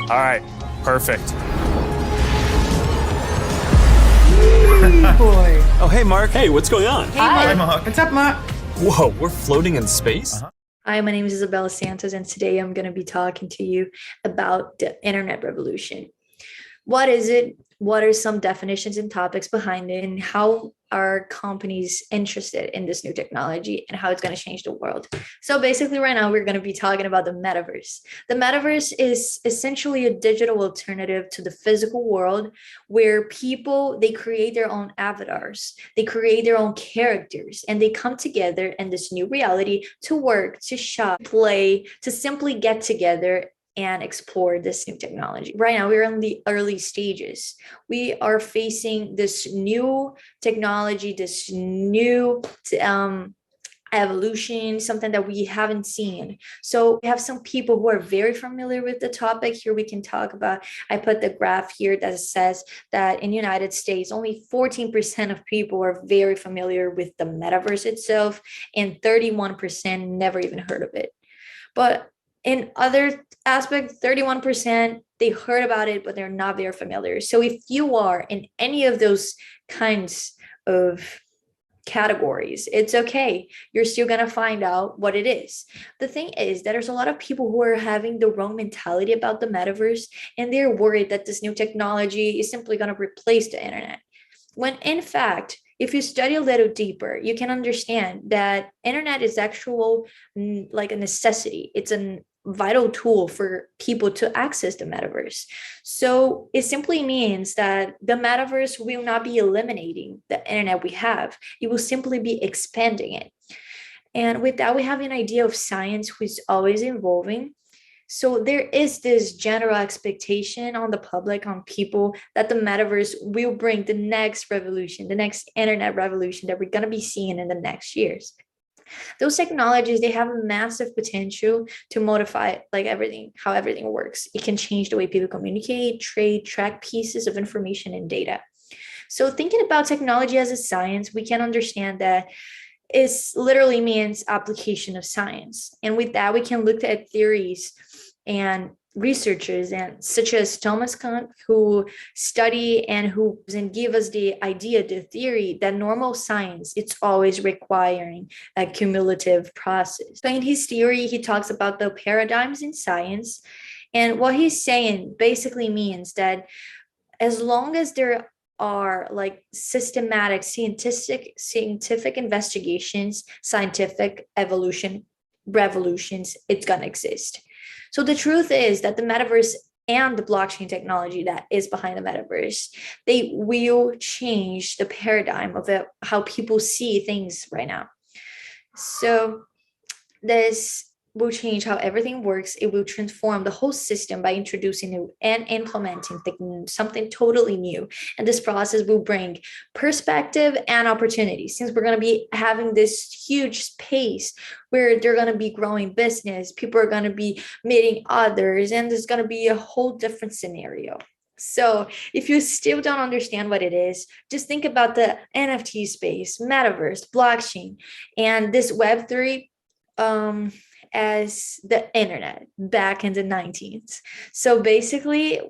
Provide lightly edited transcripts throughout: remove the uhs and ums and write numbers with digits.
All right, perfect. Boy. Oh, hey, Mark. Hey, what's going on? Hey, Hi. Mark. What's up, Mark? Whoa, we're floating in space? Hi, my name is Isabella Santos, and today I'm going to be talking to you about the internet revolution. What is it? What are some definitions and topics behind it? And how are companies interested in this new technology and how it's going to change the world? So, basically, right now, we're going to be talking about the metaverse. The metaverse is essentially a digital alternative to the physical world where people they create their own avatars, they create their own characters, and they come together in this new reality to work, to shop, play, to simply get together and explore this new technology. Right now, we're in the early stages. We are facing this new technology, this new evolution, something that we haven't seen. So we have some people who are very familiar with the topic. Here we can talk about, I put the graph here that says that in the United States, only 14% of people are very familiar with the metaverse itself, and 31% never even heard of it. But in other aspects, 31% they heard about it, but they're not very familiar. So if you are in any of those kinds of categories, it's okay. You're still going to find out what it is. The thing is that there's a lot of people who are having the wrong mentality about the metaverse, and they're worried that this new technology is simply going to replace the internet. When in fact, if you study a little deeper, you can understand that internet is actual like a necessity. It's a vital tool for people to access the metaverse. So it simply means that the metaverse will not be eliminating the internet we have. It will simply be expanding it. And with that, we have an idea of science which is always evolving. So there is this general expectation on the public, on people, that the metaverse will bring the next revolution, the next internet revolution that we're going to be seeing in the next years. Those technologies, they have a massive potential to modify like everything, how everything works. It can change the way people communicate, trade, track pieces of information and data. So thinking about technology as a science, we can understand that is literally means application of science. And with that, we can look at theories and researchers and such as Thomas Kuhn, who study and who and give us the idea, the theory that normal science, it's always requiring a cumulative process. So in his theory, he talks about the paradigms in science. And what he's saying basically means that as long as there are like systematic scientific investigations, scientific evolution, revolutions, it's gonna exist. So the truth is that the metaverse and the blockchain technology that is behind the metaverse, they will change the paradigm of it, how people see things right now. So this will change how everything works. It will transform the whole system by introducing new and implementing something totally new. And this process will bring perspective and opportunity, since we're going to be having this huge space where they're going to be growing business, people are going to be meeting others, and there's going to be a whole different scenario. So if you still don't understand what it is, just think about the NFT space, metaverse, blockchain, and this Web3 as the internet back in the 19th. So basically,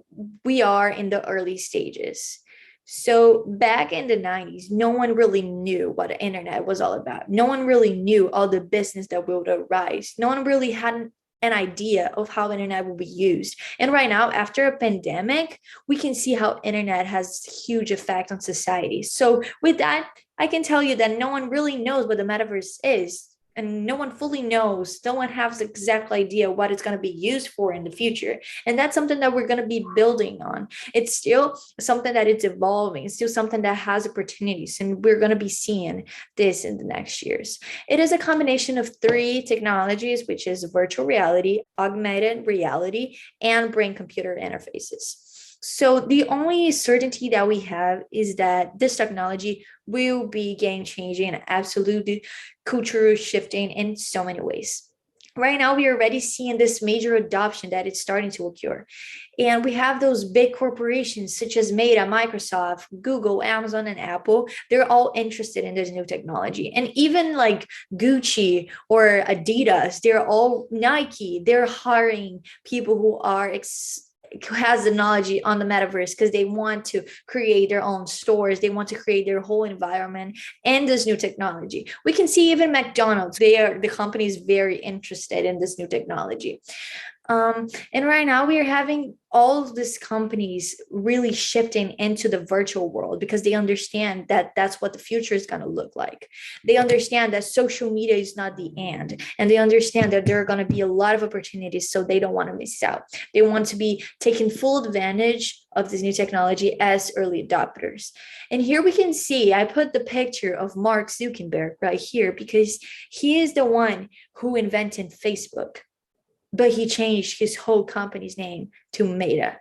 we are in the early stages. So back in the 90s, no one really knew what the internet was all about. No one really knew all the business that would arise. No one really had an idea of how internet will be used. And right now, after a pandemic, we can see how internet has huge effect on society. So with that, I can tell you that no one really knows what the metaverse is, and no one fully knows, no one has the exact idea what it's going to be used for in the future. And that's something that we're going to be building on. It's still something that it's evolving. It's still something that has opportunities, and we're going to be seeing this in the next years. It is a combination of three technologies, which is virtual reality, augmented reality, and brain computer interfaces. So the only certainty that we have is that this technology will be game changing and absolutely culture shifting in so many ways. Right now, we are already seeing this major adoption that it's starting to occur. And we have those big corporations such as Meta, Microsoft, Google, Amazon, and Apple. They're all interested in this new technology. And even like Gucci or Adidas, they're all Nike, they're hiring people who are has the knowledge on the metaverse because they want to create their own stores. They want to create their whole environment and this new technology. We can see even McDonald's, the company is very interested in this new technology. And right now we are having all of these companies really shifting into the virtual world because they understand that that's what the future is going to look like. They understand that social media is not the end, and they understand that there are going to be a lot of opportunities, so they don't want to miss out. They want to be taking full advantage of this new technology as early adopters. And here we can see, I put the picture of Mark Zuckerberg right here because he is the one who invented Facebook, but he changed his whole company's name to Meta.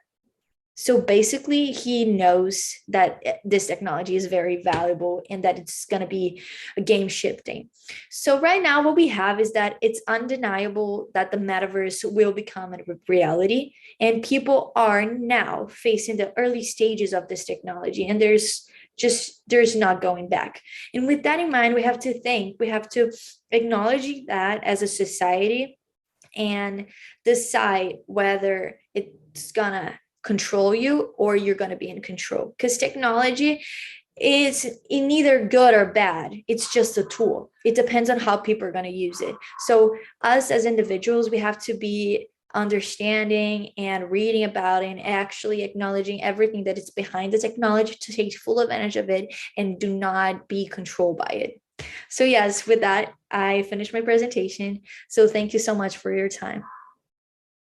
So basically, he knows that this technology is very valuable and that it's going to be a game shifting. So right now, what we have is that it's undeniable that the metaverse will become a reality, and people are now facing the early stages of this technology, and there's not going back. And with that in mind, we have to acknowledge that as a society and decide whether it's gonna control you or you're gonna be in control. Because technology is neither good or bad. It's just a tool. It depends on how people are gonna use it. So us as individuals, we have to be understanding and reading about it and actually acknowledging everything that is behind the technology to take full advantage of it and do not be controlled by it. So yes, with that, I finished my presentation. So thank you so much for your time.